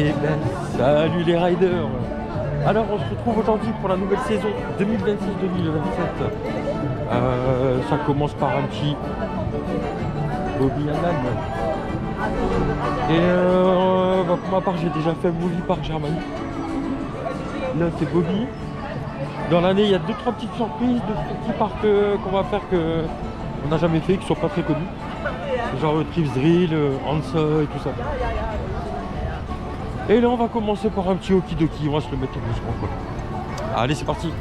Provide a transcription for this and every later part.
Et ben, salut les riders. Alors on se retrouve aujourd'hui pour la nouvelle saison 2026-2027. Ça commence par un petit Bobby Annan. Et pour ma part j'ai déjà fait Movie Park Germany. Là c'est Bobby. Dans l'année il y a 2-3 petites surprises de petits parcs qu'on va faire que on n'a jamais fait, qui sont pas très connus. Genre Trip's Drill, Hansa et tout ça. Et là on va commencer par un petit okidoki, on va se le mettre doucement quoi. Allez c'est parti.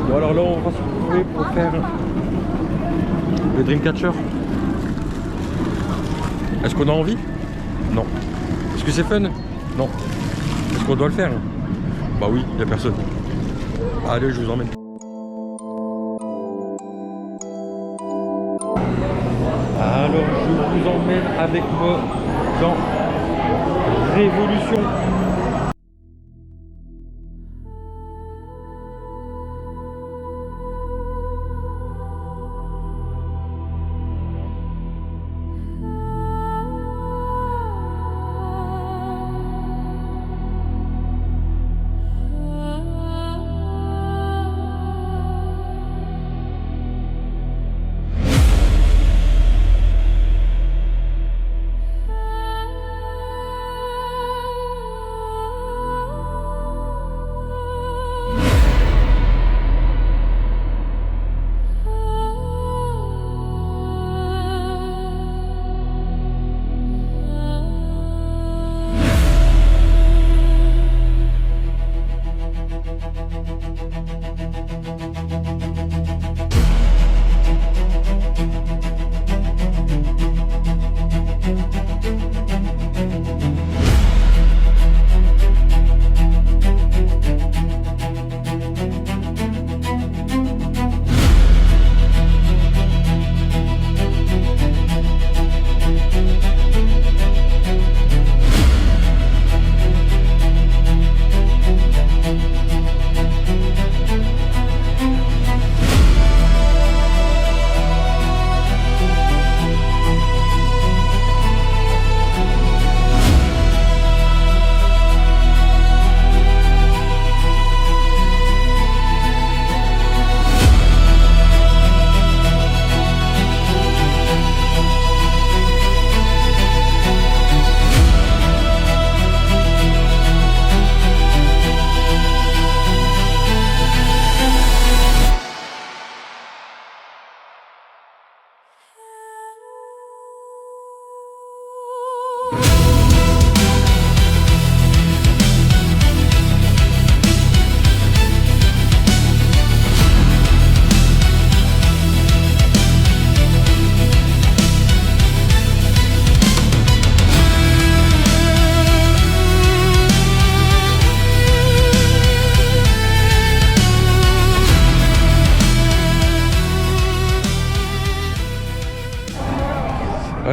Bon alors là on va se retrouver pour faire le Dreamcatcher. Est-ce qu'on a envie? Non. Est-ce que c'est fun? Non. Est-ce qu'on doit le faire? Bah oui, il n'y a personne. Allez, je vous emmène. Alors je vous emmène avec moi dans Révolution.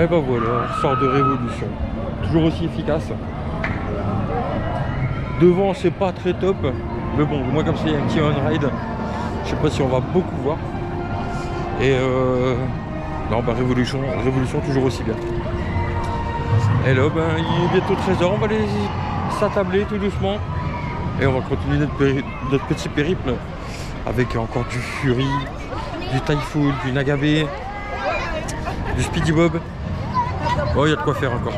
Et bah voilà, on sort de Révolution. Toujours aussi efficace. Devant, c'est pas très top. Mais bon, moi, comme c'est un petit on-ride, je sais pas si on va beaucoup voir. Et non, bah Révolution toujours aussi bien. Et là, ben, il est bientôt 13h, on va aller s'attabler tout doucement. Et on va continuer notre petit périple avec encore du Fury, du Typhoon, du Nagabe, du Speedy Bob. Oh, il y a de quoi faire encore.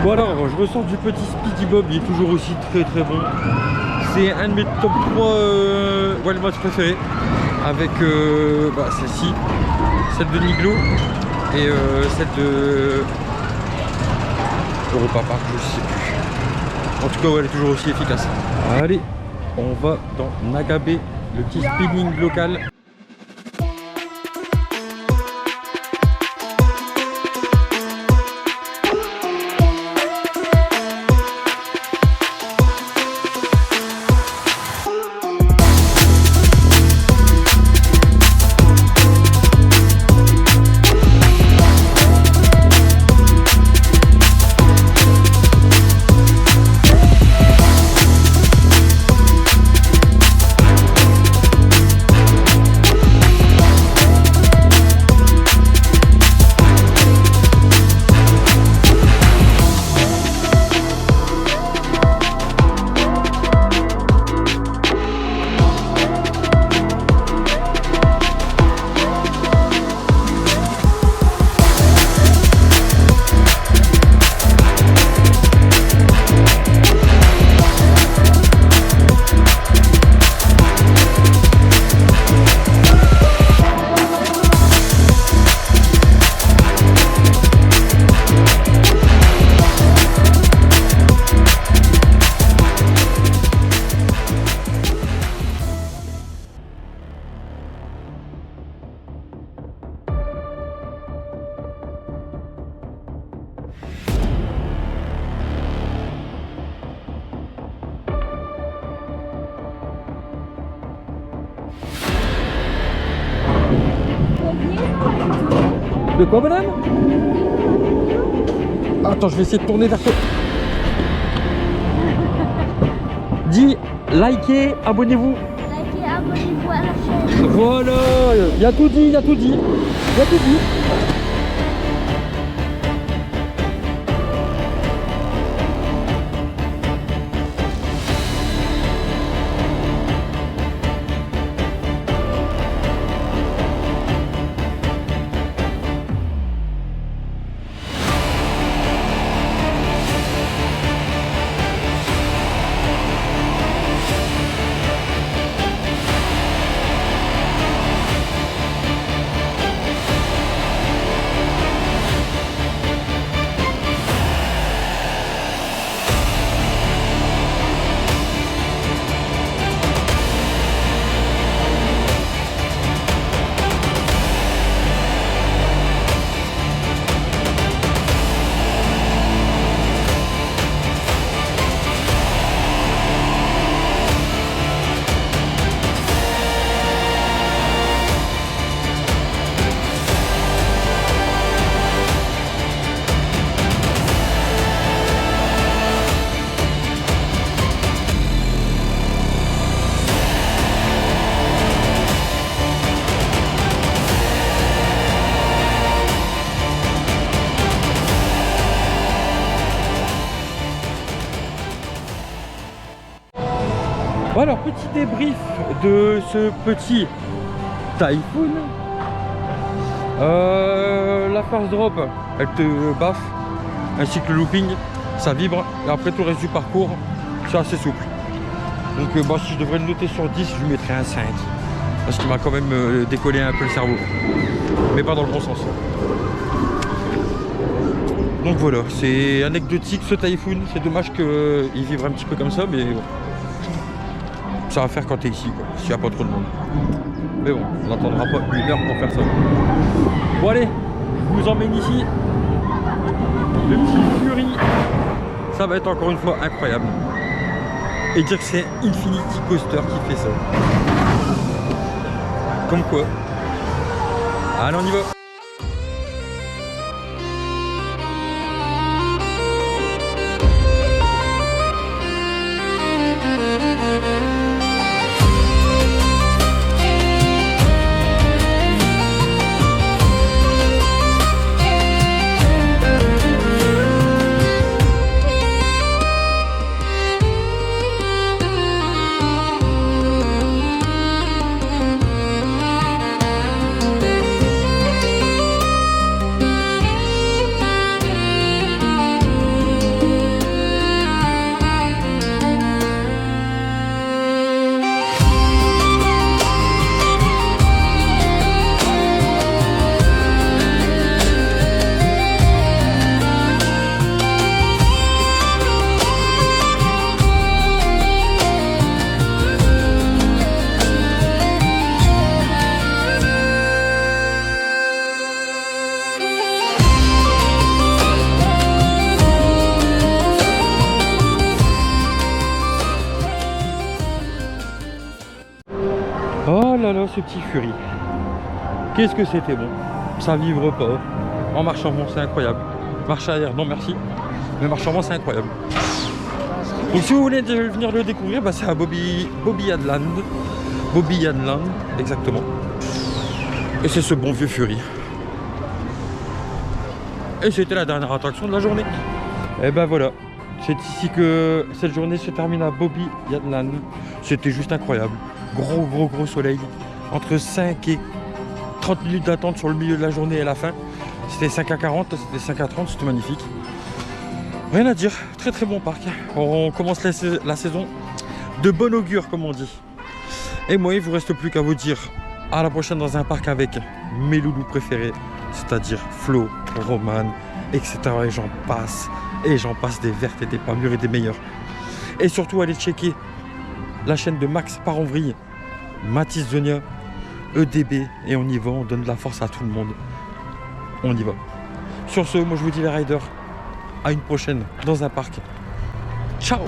Bon alors, je ressors du petit Speedy Bob, il est toujours aussi très bon. C'est un de mes top 3 Wildmax préférés. Avec celle-ci, celle de Niglo et celle de Europa Park, je sais plus. En tout cas, ouais, elle est toujours aussi efficace. Allez, on va dans Nagabe, le petit spinning local. De quoi, madame? Attends, je vais essayer de tourner vers toi. Dis, likez, abonnez-vous. Likez, abonnez-vous à la chaîne. Voilà, il y a tout dit, il y a tout dit. Il y a tout dit. Alors, petit débrief de ce petit Typhoon. La first drop, elle te baffe, ainsi que le looping, ça vibre. Et après, tout le reste du parcours, c'est assez souple. Donc, bah, si je devrais le noter sur 10, je lui mettrais un 5. Parce qu'il m'a quand même décollé un peu le cerveau. Mais pas dans le bon sens. Donc voilà, c'est anecdotique ce Typhoon. C'est dommage qu'il vibre un petit peu comme ça, mais bon. Ça va faire quand t'es ici, quoi, s'il n'y a pas trop de monde. Mais bon, on n'attendra pas 1 heure pour faire ça. Bon allez, je vous emmène ici. Le petit Fury. Ça va être encore une fois incroyable. Et dire que c'est Infinity Coaster qui fait ça. Comme quoi. Allez, on y va. Oh là là, ce petit Fury. Qu'est-ce que c'était bon. Ça vibre pas. En marche avant, c'est incroyable. Marche arrière, non merci. Mais marche avant, c'est incroyable. Donc si vous voulez venir le découvrir, bah, c'est à Bobbejaanland. Bobbejaanland, exactement. Et c'est ce bon vieux Fury. Et c'était la dernière attraction de la journée. Et ben voilà. C'est ici que cette journée se termine à Bobbejaanland. C'était juste incroyable. Gros soleil. Entre 5 et 30 minutes d'attente sur le milieu de la journée et la fin. C'était 5 à 40, c'était 5 à 30, c'était magnifique. Rien à dire, très bon parc. On commence la saison de bon augure, comme on dit. Et moi, il ne vous reste plus qu'à vous dire à la prochaine dans un parc avec mes loulous préférés, c'est-à-dire Flo, Roman, etc. Et j'en passe des vertes et des pas mûres et des meilleures. Et surtout, allez checker la chaîne de Max Parenvrille, Mathis Zonia, EDB, et on y va, on donne de la force à tout le monde. On y va. Sur ce, moi je vous dis les riders, à une prochaine dans un parc. Ciao!